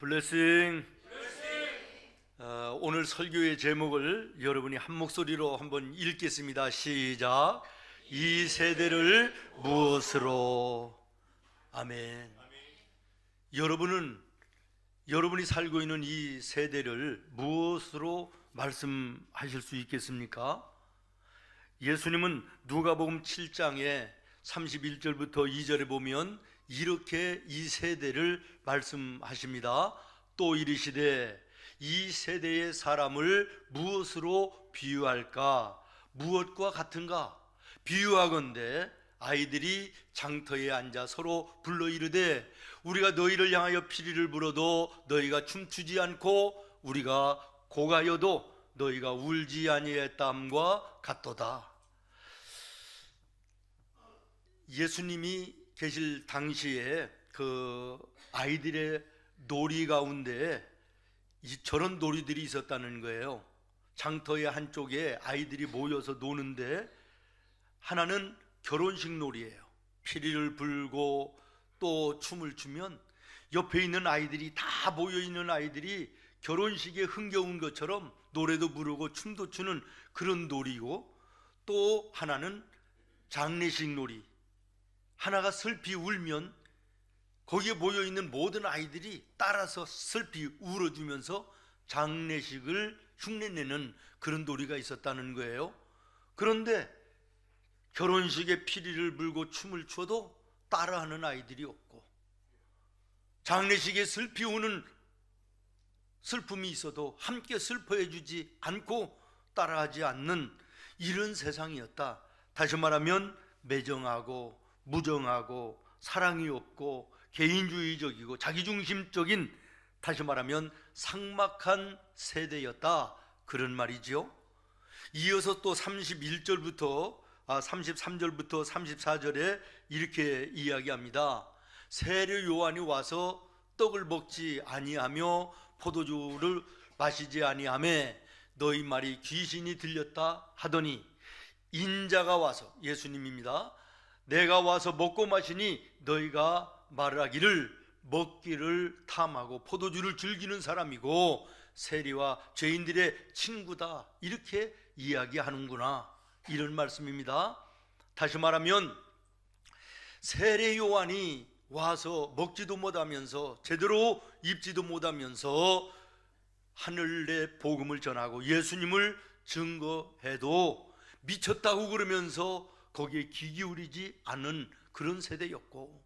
블레싱. 오늘 설교의 제목을 여러분이 한 목소리로 한번 읽겠습니다. 시작. 이 세대를 무엇으로? 아멘. 여러분이 살고 있는 이 세대를 무엇으로 말씀하실 수 있겠습니까? 예수님은 누가복음 7장에 31절부터 2절에 보면 이렇게 이 세대를 말씀하십니다. 또 이르시되 이 세대의 사람을 무엇으로 비유할까? 무엇과 같은가? 비유하건대 아이들이 장터에 앉아 서로 불러 이르되 우리가 너희를 향하여 피리를 불어도 너희가 춤추지 않고 우리가 고가여도 너희가 울지 아니했다함과 같도다. 예수님이 계실 당시에 그 아이들의 놀이 가운데 저런 놀이들이 있었다는 거예요. 장터의 한쪽에 아이들이 모여서 노는데 하나는 결혼식 놀이예요. 피리를 불고 또 춤을 추면 옆에 있는 아이들이 다 모여있는 아이들이 결혼식에 흥겨운 것처럼 노래도 부르고 춤도 추는 그런 놀이고, 또 하나는 장례식 놀이. 하나가 슬피 울면 거기에 모여있는 모든 아이들이 따라서 슬피 울어주면서 장례식을 흉내내는 그런 놀이가 있었다는 거예요. 그런데 결혼식에 피리를 불고 춤을 춰도 따라하는 아이들이 없고, 장례식에 슬피 우는 슬픔이 있어도 함께 슬퍼해 주지 않고 따라하지 않는 이런 세상이었다. 다시 말하면 매정하고 무정하고 사랑이 없고 개인주의적이고 자기중심적인, 다시 말하면 삭막한 세대였다, 그런 말이죠. 이어서 또 33절부터 34절에 이렇게 이야기합니다. 세례 요한이 와서 떡을 먹지 아니하며 포도주를 마시지 아니하며 너희 말이 귀신이 들렸다 하더니 인자가 와서, 예수님입니다, 내가 와서 먹고 마시니 너희가 말하기를 먹기를 탐하고 포도주를 즐기는 사람이고 세리와 죄인들의 친구다, 이렇게 이야기하는구나, 이런 말씀입니다. 다시 말하면 세례 요한이 와서 먹지도 못하면서 제대로 입지도 못하면서 하늘의 복음을 전하고 예수님을 증거해도 미쳤다고 그러면서 거기에 귀 기울이지 않은 그런 세대였고,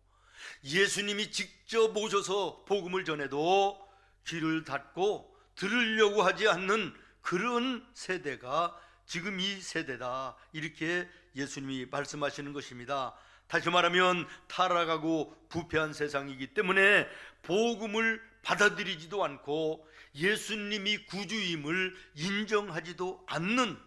예수님이 직접 오셔서 복음을 전해도 귀를 닫고 들으려고 하지 않는 그런 세대가 지금 이 세대다, 이렇게 예수님이 말씀하시는 것입니다. 다시 말하면 타락하고 부패한 세상이기 때문에 복음을 받아들이지도 않고 예수님이 구주임을 인정하지도 않는,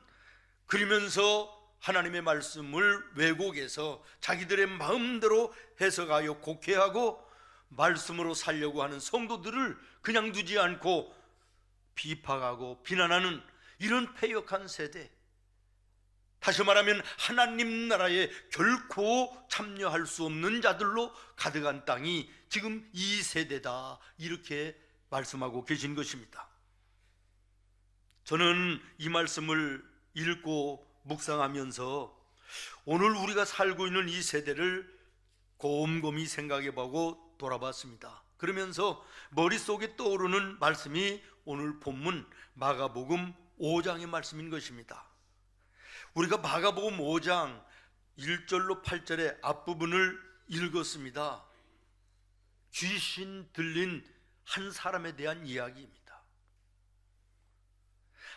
그러면서 하나님의 말씀을 왜곡해서 자기들의 마음대로 해석하여 곡해하고 말씀으로 살려고 하는 성도들을 그냥 두지 않고 비판하고 비난하는 이런 패역한 세대, 다시 말하면 하나님 나라에 결코 참여할 수 없는 자들로 가득한 땅이 지금 이 세대다, 이렇게 말씀하고 계신 것입니다. 저는 이 말씀을 읽고 묵상하면서 오늘 우리가 살고 있는 이 세대를 곰곰이 생각해보고 돌아봤습니다. 그러면서 머릿속에 떠오르는 말씀이 오늘 본문 마가복음 5장의 말씀인 것입니다. 우리가 마가복음 5장 1절로 8절의 앞부분을 읽었습니다. 귀신 들린 한 사람에 대한 이야기입니다.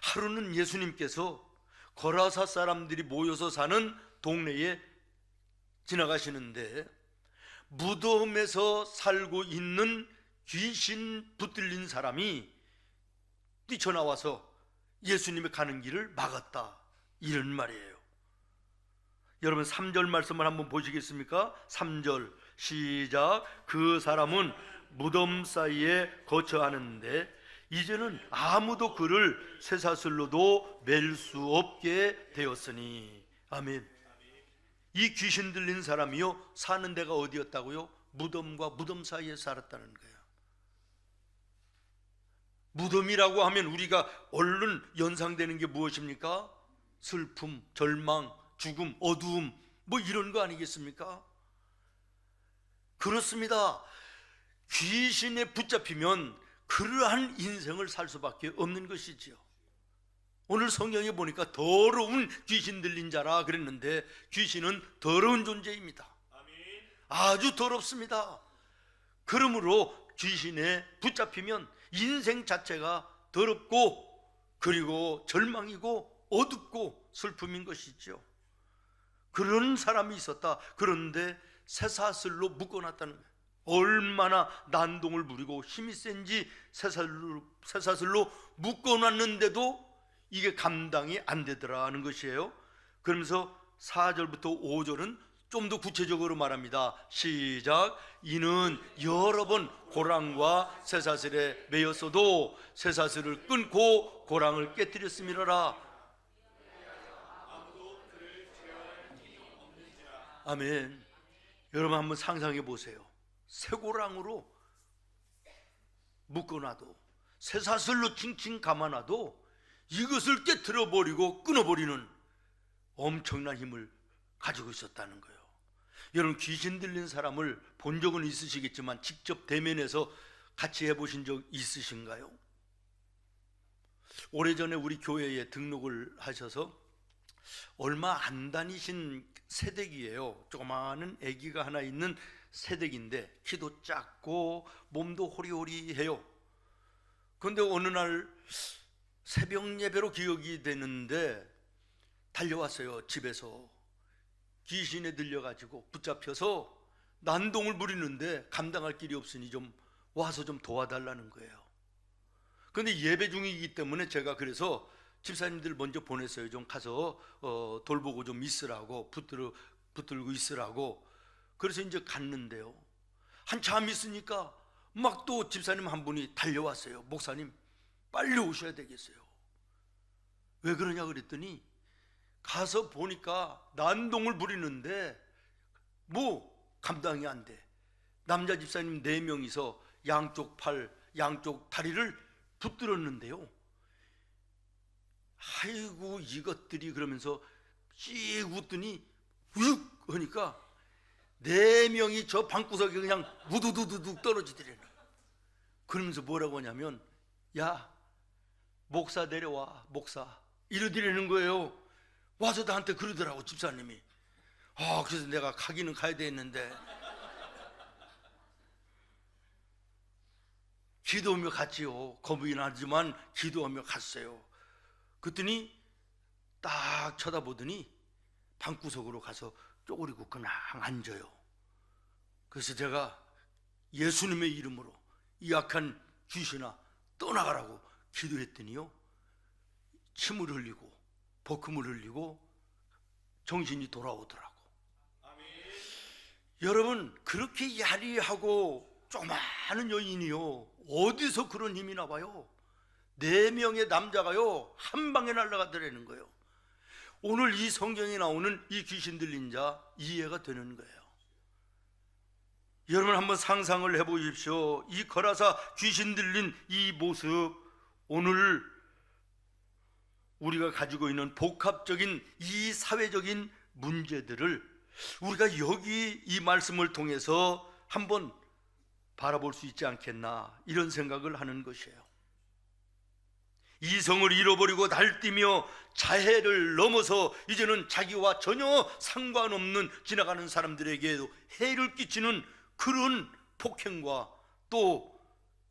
하루는 예수님께서 거라사 사람들이 모여서 사는 동네에 지나가시는데 무덤에서 살고 있는 귀신 붙들린 사람이 뛰쳐나와서 예수님의 가는 길을 막았다, 이런 말이에요. 여러분 3절 말씀을 한번 보시겠습니까? 3절 시작. 그 사람은 무덤 사이에 거처하는데 이제는 아무도 그를 쇠사슬로도 맬 수 없게 되었으니. 아멘. 이 귀신 들린 사람이요, 사는 데가 어디였다고요? 무덤과 무덤 사이에 살았다는 거예요. 무덤이라고 하면 우리가 얼른 연상되는 게 무엇입니까? 슬픔, 절망, 죽음, 어두움, 뭐 이런 거 아니겠습니까? 그렇습니다. 귀신에 붙잡히면 그러한 인생을 살 수밖에 없는 것이지요. 오늘 성경에 보니까 더러운 귀신 들린 자라 그랬는데 귀신은 더러운 존재입니다. 아주 더럽습니다. 그러므로 귀신에 붙잡히면 인생 자체가 더럽고 그리고 절망이고 어둡고 슬픔인 것이죠. 그런 사람이 있었다. 그런데 쇠사슬로 묶어놨다는 거예요. 얼마나 난동을 부리고 힘이 센지 쇠사슬로 묶어놨는데도 이게 감당이 안 되더라는 것이에요. 그러면서 4절부터 5절은 좀 더 구체적으로 말합니다. 시작. 이는 여러 번 고랑과 쇠사슬에 매였어도 쇠사슬을 끊고 고랑을 깨뜨렸음이로라. 아멘. 여러분 한번 상상해 보세요. 쇠고랑으로 묶어놔도 쇠사슬로 칭칭 감아놔도 이것을 깨뜨려 버리고 끊어버리는 엄청난 힘을 가지고 있었다는 거예요. 여러분 귀신 들린 사람을 본 적은 있으시겠지만 직접 대면해서 같이 해보신 적 있으신가요? 오래전에 우리 교회에 등록을 하셔서 얼마 안 다니신 새댁이에요. 조그마한 아기가 하나 있는 새댁인데 키도 작고 몸도 호리호리해요. 그런데 어느 날 새벽 예배로 기억이 되는데 달려왔어요. 집에서 귀신에 들려가지고 붙잡혀서 난동을 부리는데 감당할 길이 없으니 좀 와서 좀 도와달라는 거예요. 그런데 예배 중이기 때문에 제가 그래서 집사님들 먼저 보냈어요. 좀 가서 돌보고 좀 있으라고, 붙들고 있으라고. 그래서 이제 갔는데요, 한참 있으니까 막 또 집사님 한 분이 달려왔어요. 목사님 빨리 오셔야 되겠어요. 왜 그러냐 그랬더니 가서 보니까 난동을 부리는데 뭐 감당이 안 돼. 남자 집사님 4명이서 양쪽 팔, 양쪽 다리를 붙들었는데요, 아이고 이것들이 그러면서 씩 웃더니 욱 하니까 4명이 저 방구석에 그냥 우두두두둑 떨어지더래요. 그러면서 뭐라고 하냐면, 야 목사 내려와, 목사, 이러더라는 거예요. 와서 나한테 그러더라고 집사님이. 그래서 내가 가기는 가야 되겠는데 기도하며 갔지요. 겁이 나지만 기도하며 갔어요. 그랬더니 딱 쳐다보더니 방구석으로 가서 쪼그리고 그냥 앉아요. 그래서 제가 예수님의 이름으로 이 악한 귀신아 떠나가라고 기도했더니요, 침을 흘리고 버금을 흘리고 정신이 돌아오더라고. 여러분 그렇게 야리하고 조그마한 여인이요 어디서 그런 힘이 나와요? 4명의 남자가요 한 방에 날아가더라는 거예요. 오늘 이 성경에 나오는 이 귀신 들린 자 이해가 되는 거예요. 여러분 한번 상상을 해보십시오. 이 거라사 귀신 들린 이 모습, 오늘 우리가 가지고 있는 복합적인 이 사회적인 문제들을 우리가 여기 이 말씀을 통해서 한번 바라볼 수 있지 않겠나, 이런 생각을 하는 것이에요. 이성을 잃어버리고 날뛰며 자해를 넘어서 이제는 자기와 전혀 상관없는 지나가는 사람들에게도 해를 끼치는 그런 폭행과 또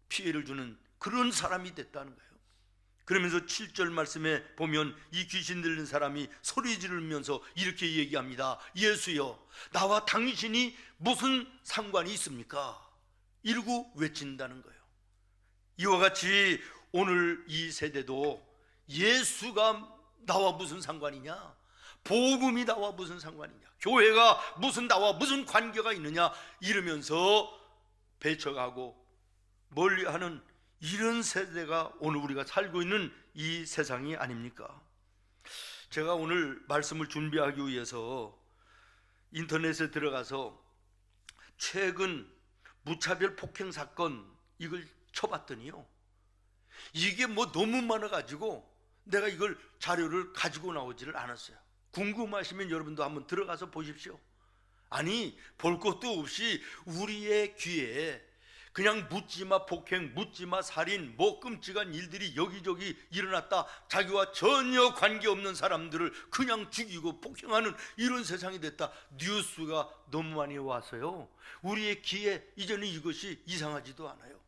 피해를 주는 그런 사람이 됐다는 거예요. 그러면서 7절 말씀에 보면 이 귀신 들린 사람이 소리 지르면서 이렇게 얘기합니다. 예수여, 나와 당신이 무슨 상관이 있습니까? 이러고 외친다는 거예요. 이와 같이 오늘 이 세대도 예수가 나와 무슨 상관이냐, 복음이 나와 무슨 상관이냐, 교회가 무슨 나와 무슨 관계가 있느냐 이러면서 배척하고 멀리하는 이런 세대가 오늘 우리가 살고 있는 이 세상이 아닙니까? 제가 오늘 말씀을 준비하기 위해서 인터넷에 들어가서 최근 무차별 폭행 사건 이걸 쳐봤더니요, 이게 뭐 너무 많아가지고 내가 이걸 자료를 가지고 나오지를 않았어요. 궁금하시면 여러분도 한번 들어가서 보십시오. 아니, 볼 것도 없이 우리의 귀에 그냥 묻지마 폭행, 묻지마 살인, 뭐 끔찍한 일들이 여기저기 일어났다, 자기와 전혀 관계없는 사람들을 그냥 죽이고 폭행하는 이런 세상이 됐다, 뉴스가 너무 많이 와서요, 우리의 귀에 이제는 이것이 이상하지도 않아요.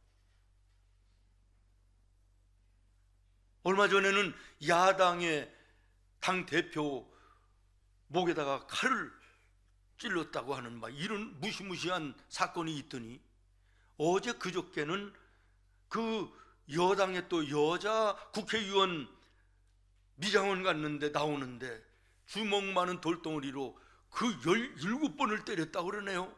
얼마 전에는 야당의 당대표 목에다가 칼을 찔렀다고 하는 이런 무시무시한 사건이 있더니, 어제 그저께는 그 여당의 또 여자 국회의원 미장원 갔는데 나오는데 주먹 많은 돌덩어리로 그 17번을 때렸다고 그러네요.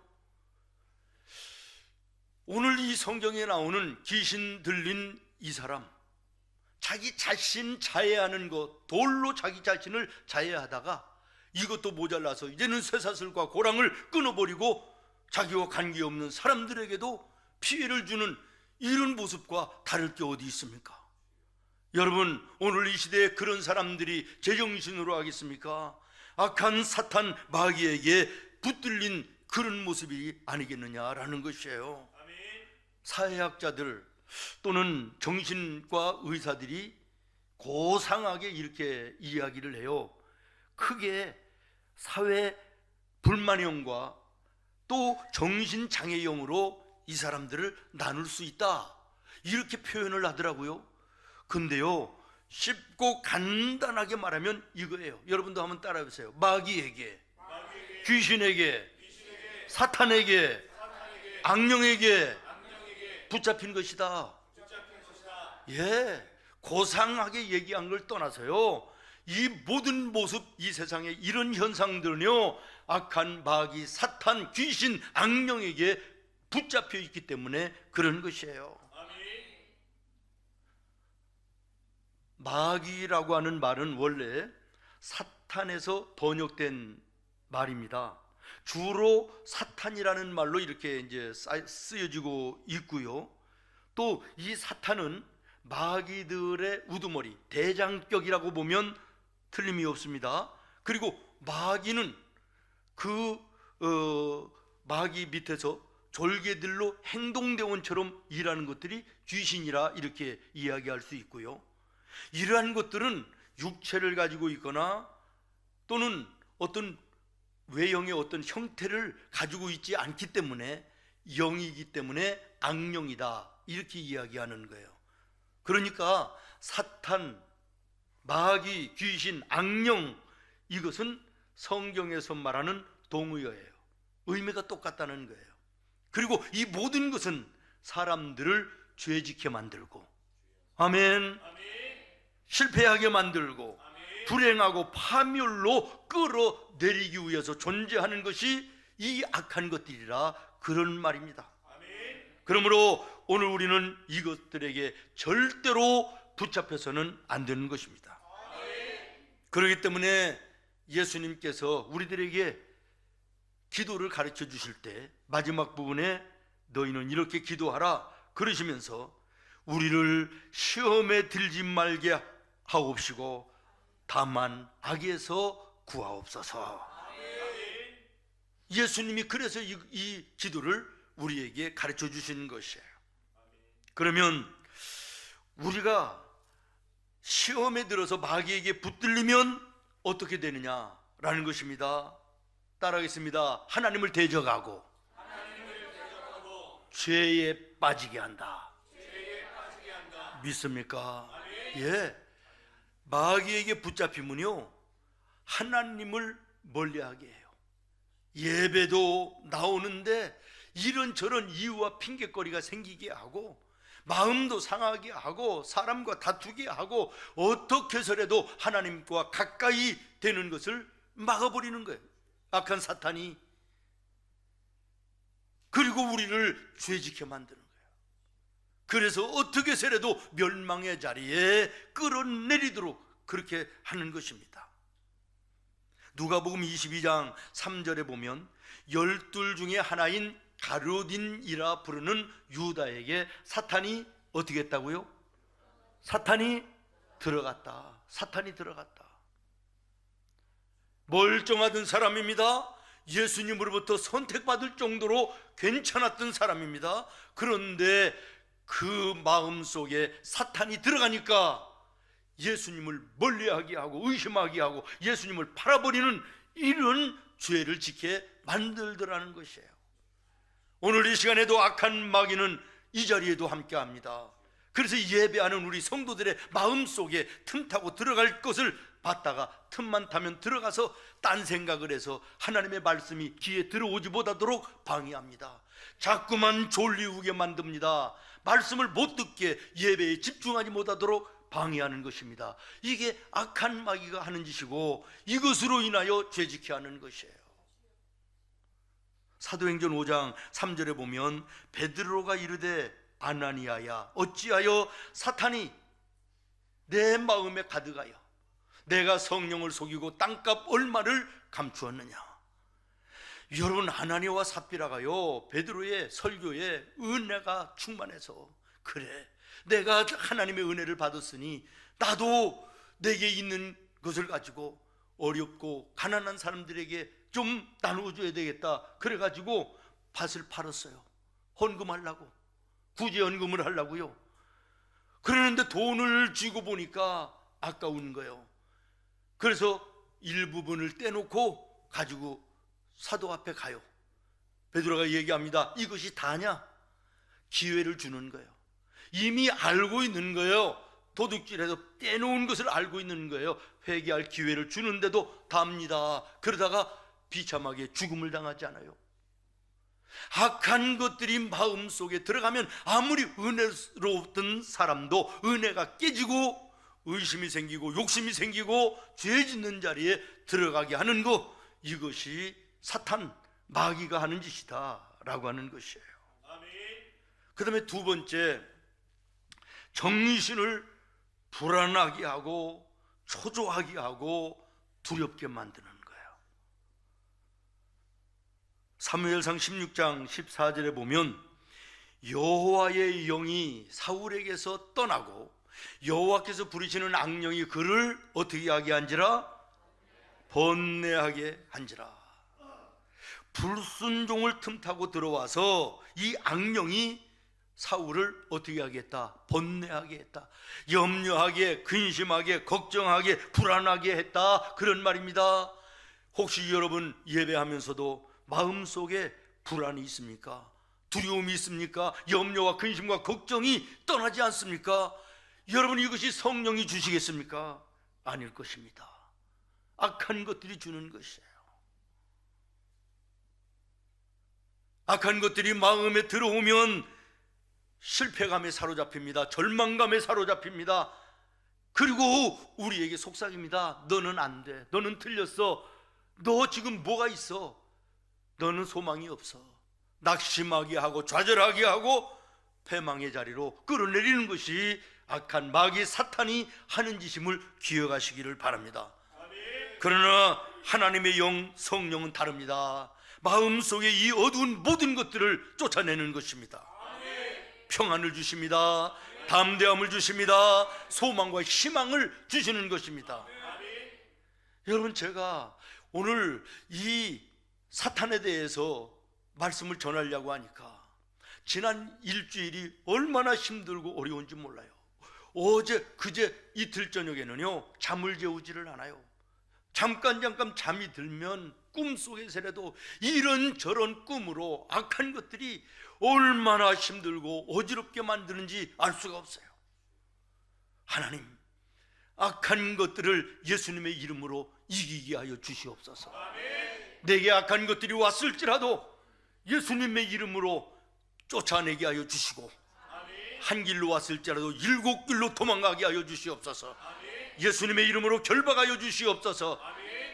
오늘 이 성경에 나오는 귀신 들린 이 사람, 자기 자신 자해하는 것, 돌로 자기 자신을 자해하다가 이것도 모자라서 이제는 쇠사슬과 고랑을 끊어버리고 자기와 관계없는 사람들에게도 피해를 주는 이런 모습과 다를 게 어디 있습니까? 여러분, 오늘 이 시대에 그런 사람들이 제정신으로 하겠습니까? 악한 사탄 마귀에게 붙들린 그런 모습이 아니겠느냐라는 것이에요. 사회학자들 또는 정신과 의사들이 고상하게 이렇게 이야기를 해요. 크게 사회 불만형과 또 정신장애형으로 이 사람들을 나눌 수 있다, 이렇게 표현을 하더라고요. 근데요, 쉽고 간단하게 말하면 이거예요. 여러분도 한번 따라해보세요. 마귀에게, 귀신에게, 사탄에게, 악령에게 붙잡힌 것이다. 예, 고상하게 얘기한 걸 떠나서요, 이 모든 모습, 이 세상에 이런 현상들은요, 악한 마귀, 사탄, 귀신, 악령에게 붙잡혀 있기 때문에 그런 것이에요. 마귀라고 하는 말은 원래 사탄에서 번역된 말입니다. 주로 사탄이라는 말로 이렇게 이제 쓰여지고 있고요. 또 이 사탄은 마귀들의 우두머리, 대장격이라고 보면 틀림이 없습니다. 그리고 마귀는 그 마귀 밑에서 졸개들로 행동대원처럼 일하는 것들이 귀신이라 이렇게 이야기할 수 있고요. 이러한 것들은 육체를 가지고 있거나 또는 어떤 외형의 어떤 형태를 가지고 있지 않기 때문에 영이기 때문에 악령이다, 이렇게 이야기하는 거예요. 그러니까 사탄, 마귀, 귀신, 악령, 이것은 성경에서 말하는 동의어예요. 의미가 똑같다는 거예요. 그리고 이 모든 것은 사람들을 죄짓게 만들고, 아멘, 실패하게 만들고, 불행하고 파멸로 끌어내리기 위해서 존재하는 것이 이 악한 것들이라 그런 말입니다. 그러므로 오늘 우리는 이것들에게 절대로 붙잡혀서는 안 되는 것입니다. 그렇기 때문에 예수님께서 우리들에게 기도를 가르쳐 주실 때 마지막 부분에 너희는 이렇게 기도하라 그러시면서 우리를 시험에 들지 말게 하옵시고 다만 악에서 구하옵소서. 예수님이 그래서 이 기도를 우리에게 가르쳐 주시는 것이에요. 그러면 우리가 시험에 들어서 마귀에게 붙들리면 어떻게 되느냐라는 것입니다. 따라하겠습니다. 하나님을 대적하고 죄에 빠지게 한다. 믿습니까? 예. 마귀에게 붙잡히면요, 하나님을 멀리하게 해요. 예배도 나오는데 이런저런 이유와 핑계거리가 생기게 하고, 마음도 상하게 하고, 사람과 다투게 하고, 어떻게 해서라도 하나님과 가까이 되는 것을 막아버리는 거예요, 악한 사탄이. 그리고 우리를 죄짓게 만드는 거예요. 그래서 어떻게 해서라도 멸망의 자리에 끌어내리도록 그렇게 하는 것입니다. 누가복음 22장 3절에 보면 12 중에 하나인 가룟인이라 부르는 유다에게 사탄이 어떻게 했다고요? 사탄이 들어갔다. 사탄이 들어갔다. 멀쩡하던 사람입니다. 예수님으로부터 선택받을 정도로 괜찮았던 사람입니다. 그런데 그 마음속에 사탄이 들어가니까 예수님을 멀리하게 하고 의심하게 하고 예수님을 팔아버리는 이런 죄를 짓게 만들더라는 것이에요. 오늘 이 시간에도 악한 마귀는 이 자리에도 함께합니다. 그래서 예배하는 우리 성도들의 마음속에 틈타고 들어갈 것을 봤다가 틈만 타면 들어가서 딴 생각을 해서 하나님의 말씀이 귀에 들어오지 못하도록 방해합니다. 자꾸만 졸리우게 만듭니다. 말씀을 못 듣게, 예배에 집중하지 못하도록 방해하는 것입니다. 이게 악한 마귀가 하는 짓이고 이것으로 인하여 죄짓게 하는 것이에요. 사도행전 5장 3절에 보면 베드로가 이르되 아나니아야 어찌하여 사탄이 내 마음에 가득하여 내가 성령을 속이고 땅값 얼마를 감추었느냐. 여러분, 아나니아와 삽비라가요 베드로의 설교에 은혜가 충만해서 그래 내가 하나님의 은혜를 받았으니 나도 내게 있는 것을 가지고 어렵고 가난한 사람들에게 좀 나누어줘야 되겠다. 그래가지고 밭을 팔았어요. 헌금하려고, 구제헌금을 하려고요. 그러는데 돈을 쥐고 보니까 아까운 거예요. 그래서 일부분을 떼놓고 가지고 사도 앞에 가요. 베드로가 얘기합니다. 이것이 다냐? 기회를 주는 거예요. 이미 알고 있는 거예요. 도둑질해서 떼놓은 것을 알고 있는 거예요. 회개할 기회를 주는데도 답니다. 그러다가 비참하게 죽음을 당하지 않아요. 악한 것들이 마음속에 들어가면 아무리 은혜로웠던 사람도 은혜가 깨지고 의심이 생기고 욕심이 생기고 죄 짓는 자리에 들어가게 하는 것, 이것이 사탄 마귀가 하는 짓이다 라고 하는 것이에요. 그 다음에 두 번째, 정신을 불안하게 하고 초조하게 하고 두렵게 만드는 거예요. 사무엘상 16장 14절에 보면 여호와의 영이 사울에게서 떠나고 여호와께서 부리시는 악령이 그를 어떻게 하게 한지라? 번뇌하게 한지라. 불순종을 틈타고 들어와서 이 악령이 사울을 어떻게 하겠다? 번뇌하게 했다. 염려하게, 근심하게, 걱정하게, 불안하게 했다. 그런 말입니다. 혹시 여러분 예배하면서도 마음속에 불안이 있습니까? 두려움이 있습니까? 염려와 근심과 걱정이 떠나지 않습니까? 여러분, 이것이 성령이 주시겠습니까? 아닐 것입니다. 악한 것들이 주는 것이에요. 악한 것들이 마음에 들어오면 실패감에 사로잡힙니다. 절망감에 사로잡힙니다. 그리고 우리에게 속삭입니다. 너는 안 돼. 너는 틀렸어. 너 지금 뭐가 있어? 너는 소망이 없어. 낙심하게 하고 좌절하게 하고 패망의 자리로 끌어내리는 것이 악한 마귀 사탄이 하는 짓임을 기억하시기를 바랍니다. 그러나 하나님의 영 성령은 다릅니다. 마음속에 이 어두운 모든 것들을 쫓아내는 것입니다. 평안을 주십니다. 담대함을 주십니다. 소망과 희망을 주시는 것입니다. 여러분, 제가 오늘 이 사탄에 대해서 말씀을 전하려고 하니까 지난 일주일이 얼마나 힘들고 어려운지 몰라요. 어제 그제 이틀 저녁에는요 잠을 재우지를 않아요. 잠깐 잠이 들면 꿈속에서라도 이런저런 꿈으로 악한 것들이 얼마나 힘들고 어지럽게 만드는지 알 수가 없어요. 하나님, 악한 것들을 예수님의 이름으로 이기게 하여 주시옵소서. 내게 악한 것들이 왔을지라도 예수님의 이름으로 쫓아내게 하여 주시고, 한 길로 왔을지라도 7길로 도망가게 하여 주시옵소서. 예수님의 이름으로 결박하여 주시옵소서.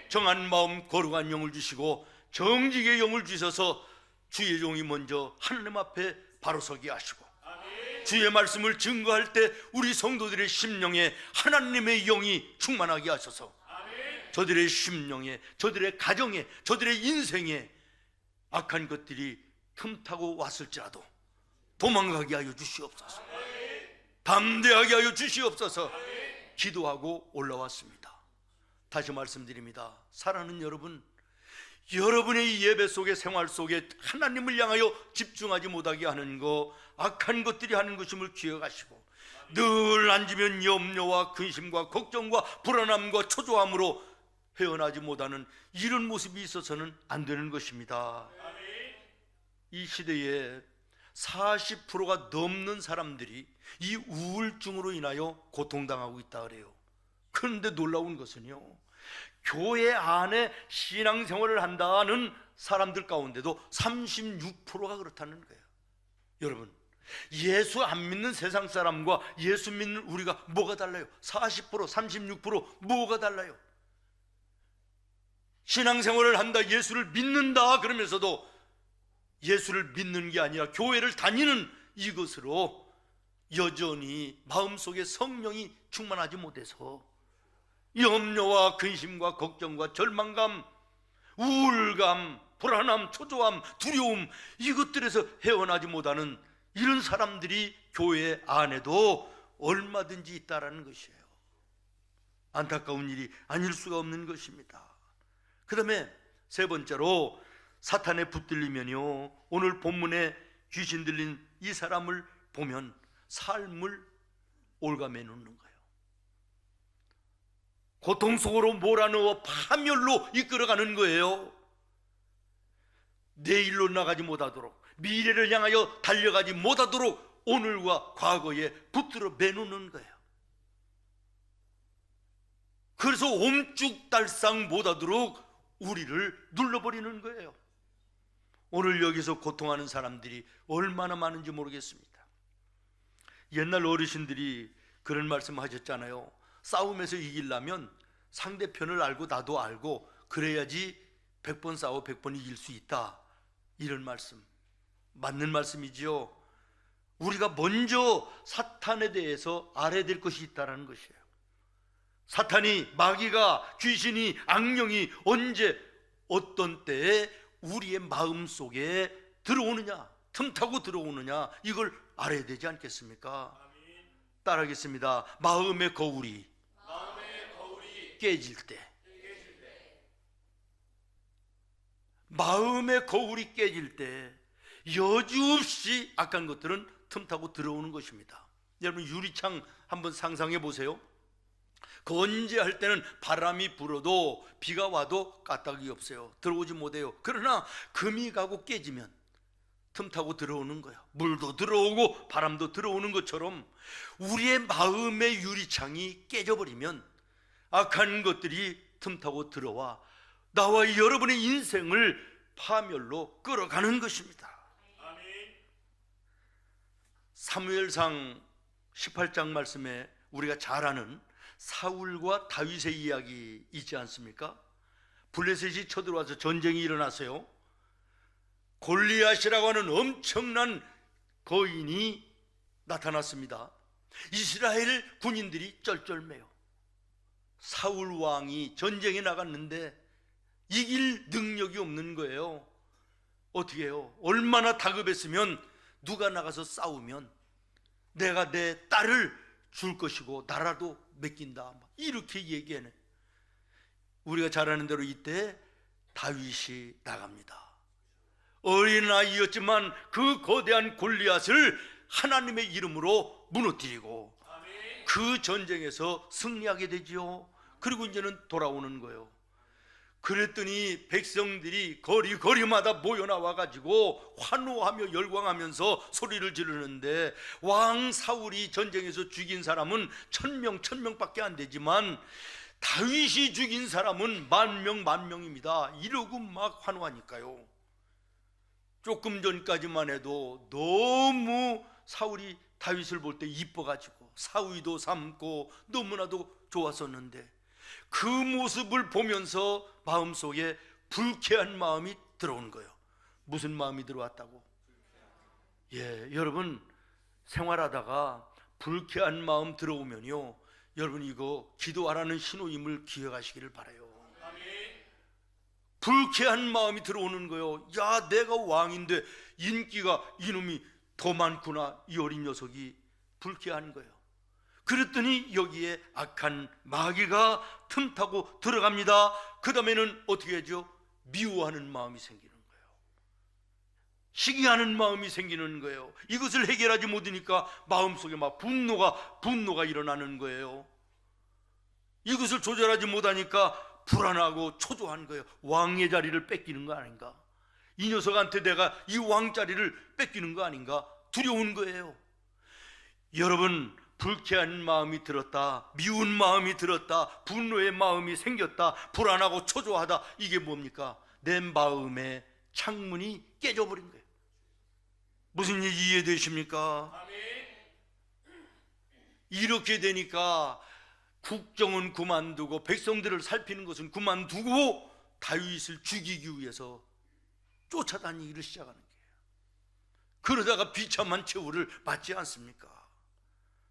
정한 마음 거룩한 영을 주시고 정직의 영을 주셔서 주의 종이 먼저 하나님 앞에 바로 서게 하시고, 주의 말씀을 증거할 때 우리 성도들의 심령에 하나님의 영이 충만하게 하셔서 저들의 심령에, 저들의 가정에, 저들의 인생에 악한 것들이 틈타고 왔을지라도 도망가게 하여 주시옵소서. 담대하게 하여 주시옵소서. 기도하고 올라왔습니다. 다시 말씀드립니다. 사랑하는 여러분, 여러분의 예배 속에, 생활 속에 하나님을 향하여 집중하지 못하게 하는 거, 악한 것들이 하는 것임을 기억하시고, 늘 앉으면 염려와 근심과 걱정과 불안함과 초조함으로 헤어나지 못하는 이런 모습이 있어서는 안 되는 것입니다. 이 시대에 40%가 넘는 사람들이 이 우울증으로 인하여 고통당하고 있다 그래요. 그런데 놀라운 것은요, 교회 안에 신앙생활을 한다는 사람들 가운데도 36%가 그렇다는 거예요. 여러분, 예수 안 믿는 세상 사람과 예수 믿는 우리가 뭐가 달라요? 40%, 36% 뭐가 달라요? 신앙생활을 한다, 예수를 믿는다 그러면서도 예수를 믿는 게 아니라 교회를 다니는 이것으로 여전히 마음속에 성령이 충만하지 못해서 염려와 근심과 걱정과 절망감, 우울감, 불안함, 초조함, 두려움, 이것들에서 헤어나지 못하는 이런 사람들이 교회 안에도 얼마든지 있다라는 것이에요. 안타까운 일이 아닐 수가 없는 것입니다. 그 다음에 세 번째로, 사탄에 붙들리면요, 오늘 본문에 귀신 들린 이 사람을 보면 삶을 올가매 놓는 거예요. 고통 속으로 몰아넣어 파멸로 이끌어가는 거예요. 내일로 나가지 못하도록, 미래를 향하여 달려가지 못하도록 오늘과 과거에 붙들어 매놓는 거예요. 그래서 옴쭉달싹 못하도록 우리를 눌러버리는 거예요. 오늘 여기서 고통하는 사람들이 얼마나 많은지 모르겠습니다. 옛날 어르신들이 그런 말씀 하셨잖아요. 싸움에서 이기려면 상대편을 알고 나도 알고 그래야지 100번 싸워 100번 이길 수 있다, 이런 말씀 맞는 말씀이지요. 우리가 먼저 사탄에 대해서 알아야 될 것이 있다는 것이에요. 사탄이, 마귀가, 귀신이, 악령이 언제 어떤 때에 우리의 마음 속에 들어오느냐, 틈타고 들어오느냐, 이걸 알아야 되지 않겠습니까? 따라하겠습니다. 마음의 거울이 깨질 때, 마음의 거울이 깨질 때 여지없이 악한 것들은 틈타고 들어오는 것입니다. 여러분, 유리창 한번 상상해 보세요. 건재할 때는 바람이 불어도 비가 와도 까딱이 없어요. 들어오지 못해요. 그러나 금이 가고 깨지면 틈타고 들어오는 거예요. 물도 들어오고 바람도 들어오는 것처럼 우리의 마음의 유리창이 깨져버리면 악한 것들이 틈타고 들어와 나와 여러분의 인생을 파멸로 끌어가는 것입니다. 사무엘상 18장 말씀에 우리가 잘 아는 사울과 다윗의 이야기 있지 않습니까? 블레셋이 쳐들어와서 전쟁이 일어났어요. 골리앗이라고 하는 엄청난 거인이 나타났습니다. 이스라엘 군인들이 쩔쩔매요. 사울 왕이 전쟁에 나갔는데 이길 능력이 없는 거예요. 어떻게 해요? 얼마나 다급했으면 누가 나가서 싸우면 내가 내 딸을 줄 것이고 나라도 맡긴다, 이렇게 얘기하네. 우리가 잘 아는 대로 이때 다윗이 나갑니다. 어린아이였지만 그 거대한 골리앗을 하나님의 이름으로 무너뜨리고 그 전쟁에서 승리하게 되지요. 그리고 이제는 돌아오는 거예요. 그랬더니 백성들이 거리마다 모여 나와가지고 환호하며 열광하면서 소리를 지르는데, 왕 사울이 전쟁에서 죽인 사람은 1000명밖에 안 되지만 다윗이 죽인 사람은 10,000,000명입니다. 이러고 막 환호하니까요. 조금 전까지만 해도 너무 사울이 다윗을 볼 때 이뻐가지고 사위도 삼고 너무나도 좋았었는데 그 모습을 보면서 마음속에 불쾌한 마음이 들어온 거예요. 무슨 마음이 들어왔다고? 여러분, 생활하다가 불쾌한 마음 들어오면요, 여러분 이거 기도하라는 신호임을 기억하시기를 바라요. 불쾌한 마음이 들어오는 거예요. 야, 내가 왕인데 인기가 이놈이 더 많구나. 이 어린 녀석이 불쾌한 거예요. 그랬더니 여기에 악한 마귀가 틈타고 들어갑니다. 그 다음에는 어떻게 하죠? 미워하는 마음이 생기는 거예요. 시기하는 마음이 생기는 거예요. 이것을 해결하지 못하니까 마음속에 막 분노가 일어나는 거예요. 이것을 조절하지 못하니까 불안하고 초조한 거예요. 왕의 자리를 뺏기는 거 아닌가? 이 녀석한테 내가 이 왕자리를 뺏기는 거 아닌가? 두려운 거예요. 여러분, 불쾌한 마음이 들었다, 미운 마음이 들었다, 분노의 마음이 생겼다, 불안하고 초조하다, 이게 뭡니까? 내 마음의 창문이 깨져버린 거예요. 무슨 얘기 이해되십니까? 이렇게 되니까 국정은 그만두고 백성들을 살피는 것은 그만두고 다윗을 죽이기 위해서 쫓아다니기를 시작하는 거예요. 그러다가 비참한 최후를 받지 않습니까?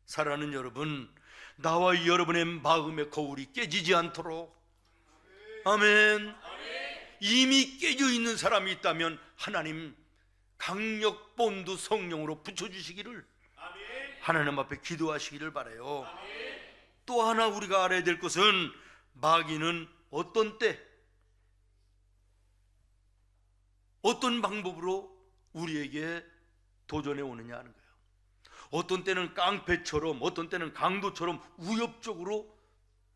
사랑하는 여러분, 나와 여러분의 마음의 거울이 깨지지 않도록, 아멘. 이미 깨져 있는 사람이 있다면 하나님 강력 본드 성령으로 붙여주시기를 하나님 앞에 기도하시기를 바라요. 또 하나 우리가 알아야 될 것은 마귀는 어떤 때 어떤 방법으로 우리에게 도전해 오느냐 하는 거예요. 어떤 때는 깡패처럼, 어떤 때는 강도처럼 위협적으로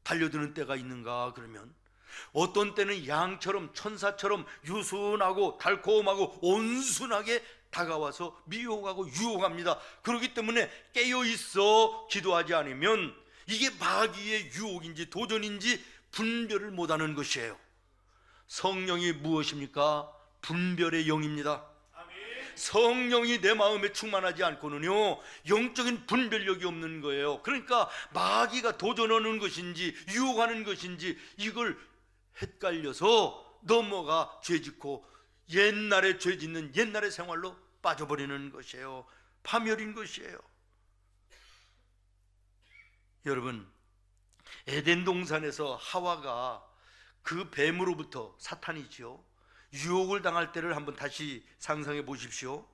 달려드는 때가 있는가 그러면, 어떤 때는 양처럼 천사처럼 유순하고 달콤하고 온순하게 다가와서 미혹하고 유혹합니다. 그렇기 때문에 깨어있어 기도하지 않으면 이게 마귀의 유혹인지 도전인지 분별을 못하는 것이에요. 성령이 무엇입니까? 분별의 영입니다. 성령이 내 마음에 충만하지 않고는요, 영적인 분별력이 없는 거예요. 그러니까 마귀가 도전하는 것인지 유혹하는 것인지 이걸 헷갈려서 넘어가 죄짓고 옛날에 죄짓는 옛날의 생활로 빠져버리는 것이에요. 파멸인 것이에요. 여러분, 에덴 동산에서 하와가 그 뱀으로부터, 사탄이지요, 유혹을 당할 때를 한번 다시 상상해 보십시오.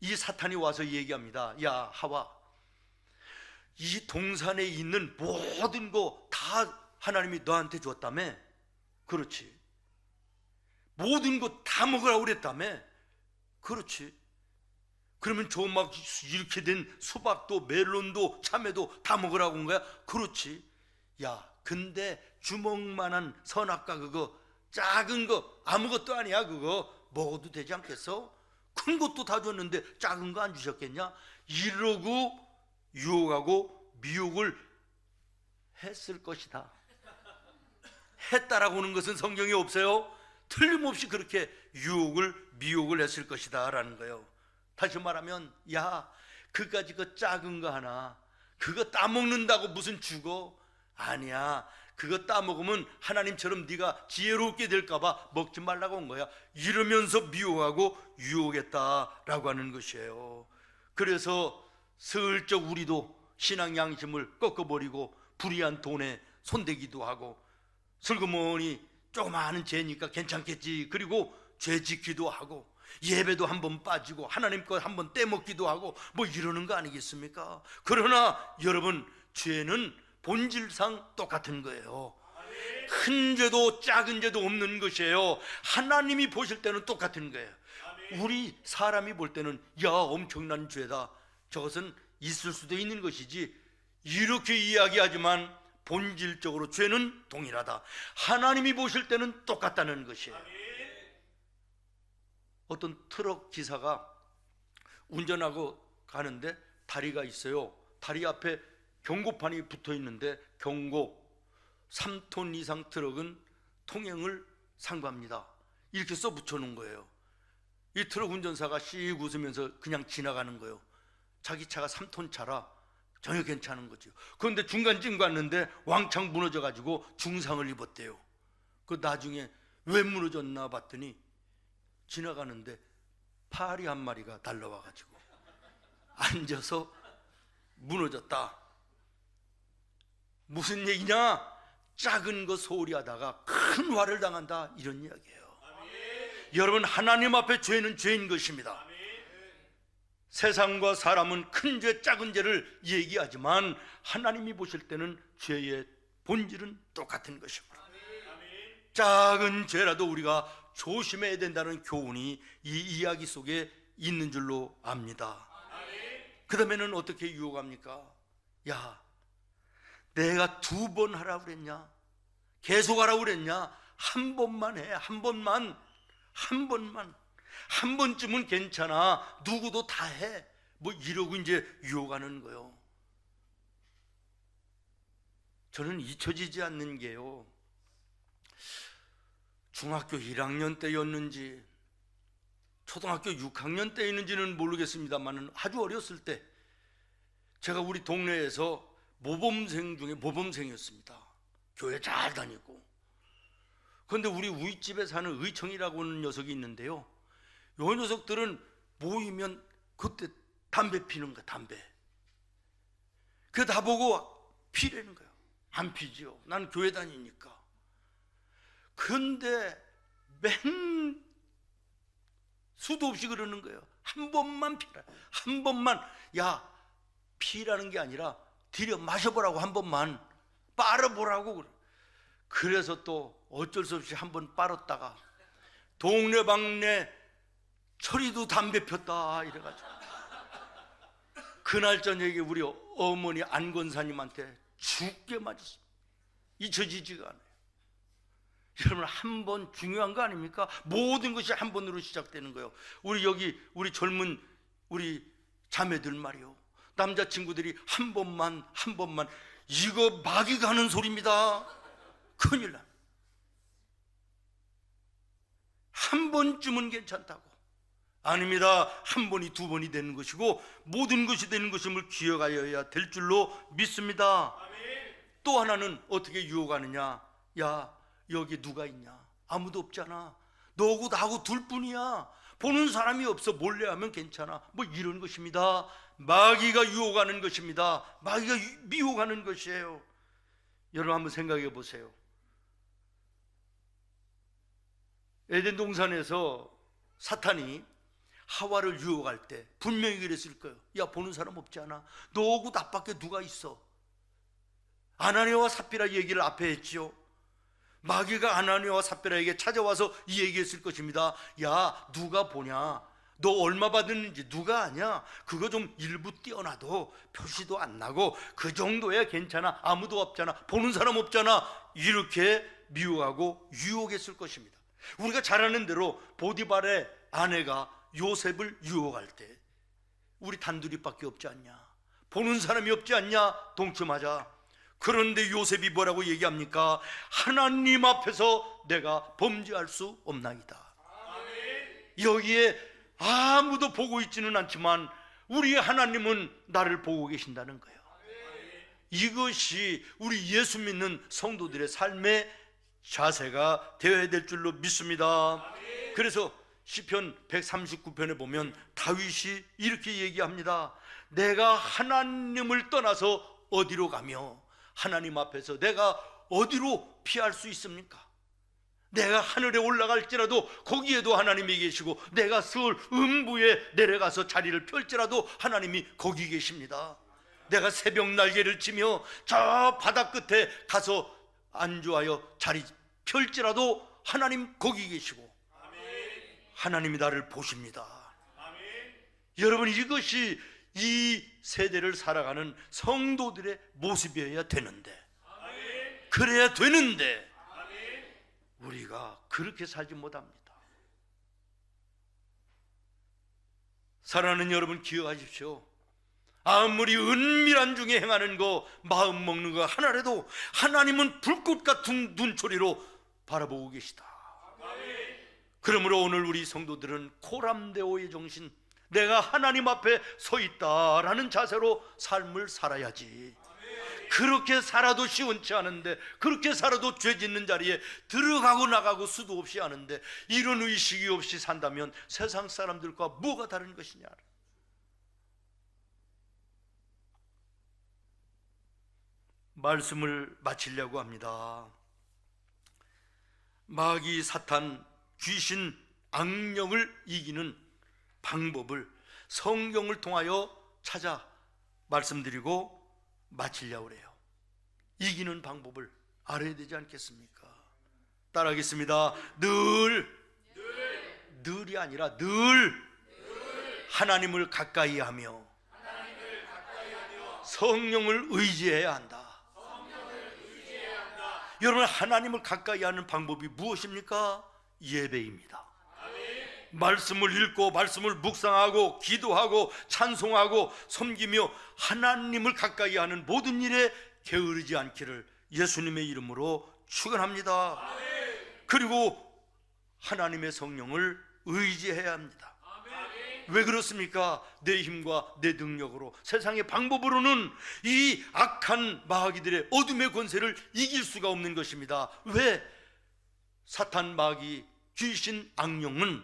이 사탄이 와서 얘기합니다. 야 하와, 이 동산에 있는 모든 거 다 하나님이 너한테 줬다며? 그렇지. 모든 거 다 먹으라고 그랬다며? 그렇지. 그러면 저 막 이렇게 된 수박도 멜론도 참외도 다 먹으라고 한 거야? 그렇지. 야, 근데 주먹만한 선악과 그거 작은 거 아무것도 아니야. 그거 먹어도 되지 않겠어? 큰 것도 다 줬는데 작은 거 안 주셨겠냐? 이러고 유혹하고 미혹을 했을 것이다. 했다라고 하는 것은 성경에 없어요. 틀림없이 그렇게 유혹을 미혹을 했을 것이다 라는 거예요. 다시 말하면, 야, 그까지 그 작은 거 하나 그거 따먹는다고 무슨 죽어? 아니야, 그거 따먹으면 하나님처럼 네가 지혜롭게 될까봐 먹지 말라고 한 거야. 이러면서 미혹하고 유혹했다라고 하는 것이에요. 그래서 슬쩍 우리도 신앙 양심을 꺾어버리고 불의한 돈에 손대기도 하고, 슬그머니 조그마한 죄니까 괜찮겠지, 그리고 죄 짓기도 하고, 예배도 한번 빠지고 하나님 것 한번 떼먹기도 하고 뭐 이러는 거 아니겠습니까? 그러나 여러분, 죄는 본질상 똑같은 거예요. 큰 죄도 작은 죄도 없는 것이에요. 하나님이 보실 때는 똑같은 거예요. 우리 사람이 볼 때는 야, 엄청난 죄다, 저것은 있을 수도 있는 것이지, 이렇게 이야기하지만 본질적으로 죄는 동일하다. 하나님이 보실 때는 똑같다는 것이에요. 어떤 트럭 기사가 운전하고 가는데 다리가 있어요. 다리 앞에 경고판이 붙어 있는데, 경고, 3톤 이상 트럭은 통행을 삼가합니다, 이렇게 써 붙여 놓은 거예요. 이 트럭 운전사가 씩 웃으면서 그냥 지나가는 거예요. 자기 차가 3톤 차라 전혀 괜찮은 거죠. 그런데 중간쯤 갔는데 왕창 무너져 가지고 중상을 입었대요. 그 나중에 왜 무너졌나 봤더니 지나가는데 파리 한 마리가 날라와 가지고 앉아서 무너졌다. 무슨 얘기냐? 작은 거 소홀히 하다가 큰 화를 당한다, 이런 이야기예요. 여러분, 하나님 앞에 죄는 죄인 것입니다. 세상과 사람은 큰 죄, 작은 죄를 얘기하지만 하나님이 보실 때는 죄의 본질은 똑같은 것입니다. 작은 죄라도 우리가 조심해야 된다는 교훈이 이 이야기 속에 있는 줄로 압니다. 그 다음에는 어떻게 유혹합니까? 야, 내가 2번 하라고 그랬냐? 계속 하라고 그랬냐? 한 번만 해. 한 번만. 한 번쯤은 괜찮아. 누구도 다 해. 뭐 이러고 이제 유혹하는 거요. 저는 잊혀지지 않는 게요, 중학교 1학년 때였는지 초등학교 6학년 때였는지는 모르겠습니다만 아주 어렸을 때 제가 우리 동네에서 모범생 중에 모범생이었습니다. 교회 잘 다니고. 그런데 우리 우윗집에 사는 의청이라고 하는 녀석이 있는데요, 요 녀석들은 모이면 그때 담배 피는 거야. 담배. 그 나보고 피라는 거야. 안 피지요. 난 교회 다니니까. 근데 맨 수도 없이 그러는 거예요. 한 번만 피라. 한 번만. 야, 피라는 게 아니라 들여 마셔보라고. 한 번만 빨아보라고. 그래서 또 어쩔 수 없이 한 번 빨았다가 동네방네 철이도 담배 폈다 이래가지고 그날 저녁에 우리 어머니 안건사님한테 죽게 맞았습니다. 잊혀지지가 않아요. 여러분, 한 번 중요한 거 아닙니까? 모든 것이 한 번으로 시작되는 거예요. 우리 여기 우리 젊은 우리 자매들 말이요, 남자친구들이 한 번만 이거 마귀가 하는 소리입니다. 큰일 나. 한 번쯤은 괜찮다고. 아닙니다. 한 번이 2번이 되는 것이고 모든 것이 되는 것임을 기억하여야 될 줄로 믿습니다. 또 하나는 어떻게 유혹하느냐? 야, 여기 누가 있냐? 아무도 없잖아. 너하고 나하고 둘뿐이야. 보는 사람이 없어. 몰래 하면 괜찮아. 뭐 이런 것입니다. 마귀가 유혹하는 것입니다. 마귀가 미혹하는 것이에요. 여러분 한번 생각해 보세요. 에덴 동산에서 사탄이 하와를 유혹할 때 분명히 그랬을 거예요. 야, 보는 사람 없지 않아? 너하고 나밖에 누가 있어? 아나니아와 삽비라 얘기를 앞에 했지요. 마귀가 아나니아와 삽비라에게 찾아와서 이 얘기했을 것입니다. 야, 누가 보냐? 너 얼마 받았는지 누가 아냐? 그거 좀 일부 띄어놔도 표시도 안 나고 그 정도야 괜찮아. 아무도 없잖아. 보는 사람 없잖아. 이렇게 미워하고 유혹했을 것입니다. 우리가 잘 아는 대로 보디발의 아내가 요셉을 유혹할 때 우리 단둘이밖에 없지 않냐? 보는 사람이 없지 않냐? 동침하자. 그런데 요셉이 뭐라고 얘기합니까? 하나님 앞에서 내가 범죄할 수 없나이다. 여기에 아무도 보고 있지는 않지만 우리 하나님은 나를 보고 계신다는 거예요. 이것이 우리 예수 믿는 성도들의 삶의 자세가 되어야 될 줄로 믿습니다. 그래서 시편 139편에 보면 다윗이 이렇게 얘기합니다. 내가 하나님을 떠나서 어디로 가며 하나님 앞에서 내가 어디로 피할 수 있습니까? 내가 하늘에 올라갈지라도 거기에도 하나님이 계시고 내가 스올 음부에 내려가서 자리를 펼지라도 하나님이 거기 계십니다. 내가 새벽 날개를 치며 저 바다 끝에 가서 안주하여 자리 펼지라도 하나님 거기 계시고 하나님이 나를 보십니다. 여러분, 이것이 이 세대를 살아가는 성도들의 모습이어야 되는데, 그래야 되는데 우리가 그렇게 살지 못합니다. 사랑하는 여러분, 기억하십시오. 아무리 은밀한 중에 행하는 거, 마음 먹는 거 하나라도 하나님은 불꽃 같은 눈초리로 바라보고 계시다. 그러므로 오늘 우리 성도들은 코람데오의 정신, 내가 하나님 앞에 서 있다라는 자세로 삶을 살아야지. 그렇게 살아도 시원치 않은데, 그렇게 살아도 죄 짓는 자리에 들어가고 나가고 수도 없이 하는데, 이런 의식이 없이 산다면 세상 사람들과 뭐가 다른 것이냐. 말씀을 마치려고 합니다. 마귀, 사탄, 귀신, 악령을 이기는 방법을 성경을 통하여 찾아 말씀드리고 마치려고 그래요. 이기는 방법을 알아야 되지 않겠습니까? 따라하겠습니다. 늘이 아니라 늘 하나님을 가까이 하며 성령을 의지해야 한다. 여러분, 하나님을 가까이 하는 방법이 무엇입니까? 예배입니다. 말씀을 읽고 말씀을 묵상하고 기도하고 찬송하고 섬기며 하나님을 가까이 하는 모든 일에 게으르지 않기를 예수님의 이름으로 축원합니다. 그리고 하나님의 성령을 의지해야 합니다. 왜 그렇습니까? 내 힘과 내 능력으로, 세상의 방법으로는 이 악한 마귀들의 어둠의 권세를 이길 수가 없는 것입니다. 왜? 사탄, 마귀, 귀신, 악령은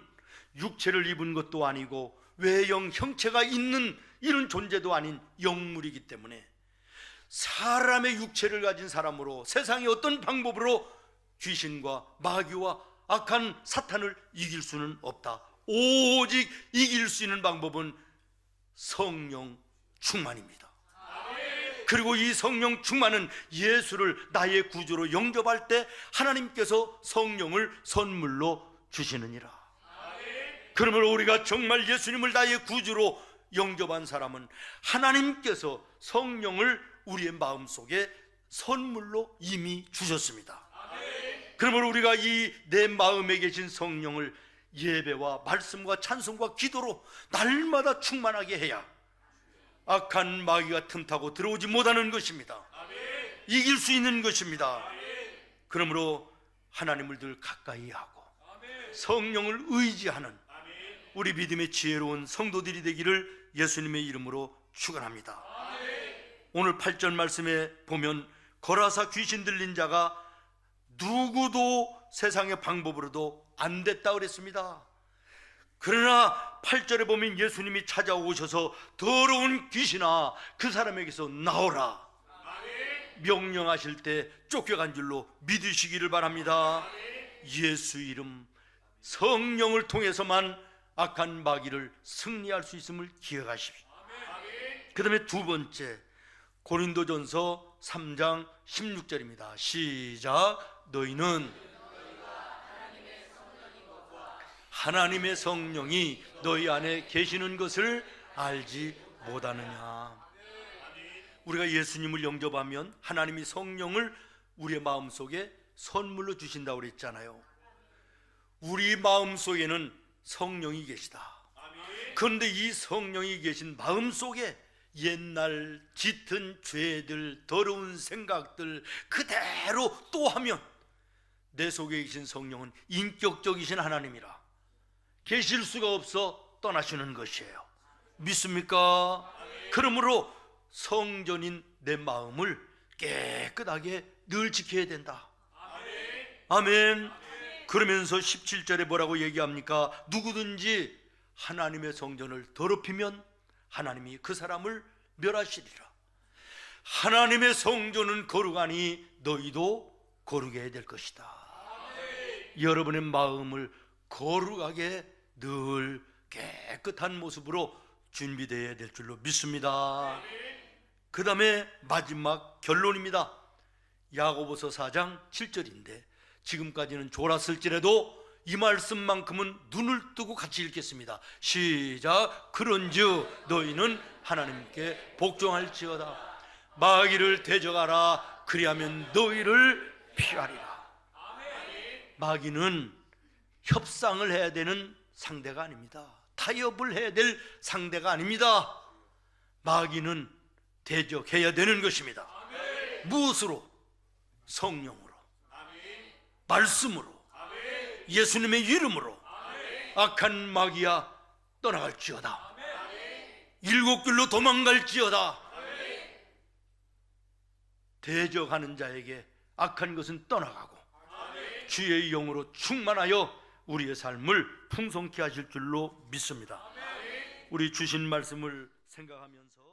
육체를 입은 것도 아니고 외형, 형체가 있는 이런 존재도 아닌 영물이기 때문에 사람의 육체를 가진 사람으로 세상의 어떤 방법으로 귀신과 마귀와 악한 사탄을 이길 수는 없다. 오직 이길 수 있는 방법은 성령 충만입니다. 그리고 이 성령 충만은 예수를 나의 구주로 영접할 때 하나님께서 성령을 선물로 주시느니라. 그러므로 우리가 정말 예수님을 나의 구주로 영접한 사람은 하나님께서 성령을 우리의 마음속에 선물로 이미 주셨습니다. 그러므로 우리가 이 내 마음에 계신 성령을 예배와 말씀과 찬송과 기도로 날마다 충만하게 해야 악한 마귀가 틈타고 들어오지 못하는 것입니다. 이길 수 있는 것입니다. 그러므로 하나님을 늘 가까이 하고 성령을 의지하는 우리 믿음의 지혜로운 성도들이 되기를 예수님의 이름으로 축원합니다. 오늘 8절 말씀에 보면 거라사 귀신 들린 자가 누구도 세상의 방법으로도 안 됐다 그랬습니다. 그러나 8절에 보면 예수님이 찾아오셔서 더러운 귀신아 그 사람에게서 나오라 명령하실 때 쫓겨간 줄로 믿으시기를 바랍니다. 예수 이름 성령을 통해서만 악한 마귀를 승리할 수 있음을 기억하십시오. 그 다음에 두 번째, 고린도전서 3장 16절입니다. 시작. 너희는 하나님의 성령이 너희 안에 계시는 것을 알지 못하느냐. 우리가 예수님을 영접하면 하나님이 성령을 우리의 마음속에 선물로 주신다고 그랬잖아요. 우리 마음속에는 성령이 계시다. 그런데 이 성령이 계신 마음속에 옛날 짙은 죄들, 더러운 생각들 그대로 또 하면 내 속에 계신 성령은 인격적이신 하나님이라 계실 수가 없어 떠나시는 것이에요. 믿습니까? 그러므로 성전인 내 마음을 깨끗하게 늘 지켜야 된다. 아멘. 그러면서 17절에 뭐라고 얘기합니까? 누구든지 하나님의 성전을 더럽히면 하나님이 그 사람을 멸하시리라. 하나님의 성전은 거룩하니 너희도 거룩해야 될 것이다. 여러분의 마음을 거룩하게 늘 깨끗한 모습으로 준비되어야 될 줄로 믿습니다. 그 다음에 마지막 결론입니다. 야고보서 4장 7절인데 지금까지는 졸았을지라도 이 말씀만큼은 눈을 뜨고 같이 읽겠습니다. 시작. 그런즉 너희는 하나님께 복종할지어다. 마귀를 대적하라. 그리하면 너희를 피하리라. 마귀는 협상을 해야 되는 상대가 아닙니다. 타협을 해야 될 상대가 아닙니다. 마귀는 대적해야 되는 것입니다. 무엇으로? 성령으로, 말씀으로, 예수님의 이름으로. 악한 마귀야 떠나갈지어다. 일곱 길로 도망갈지어다. 대적하는 자에게 악한 것은 떠나가고 주의 영으로 충만하여 우리의 삶을 풍성케 하실 줄로 믿습니다. 우리 주신 말씀을 생각하면서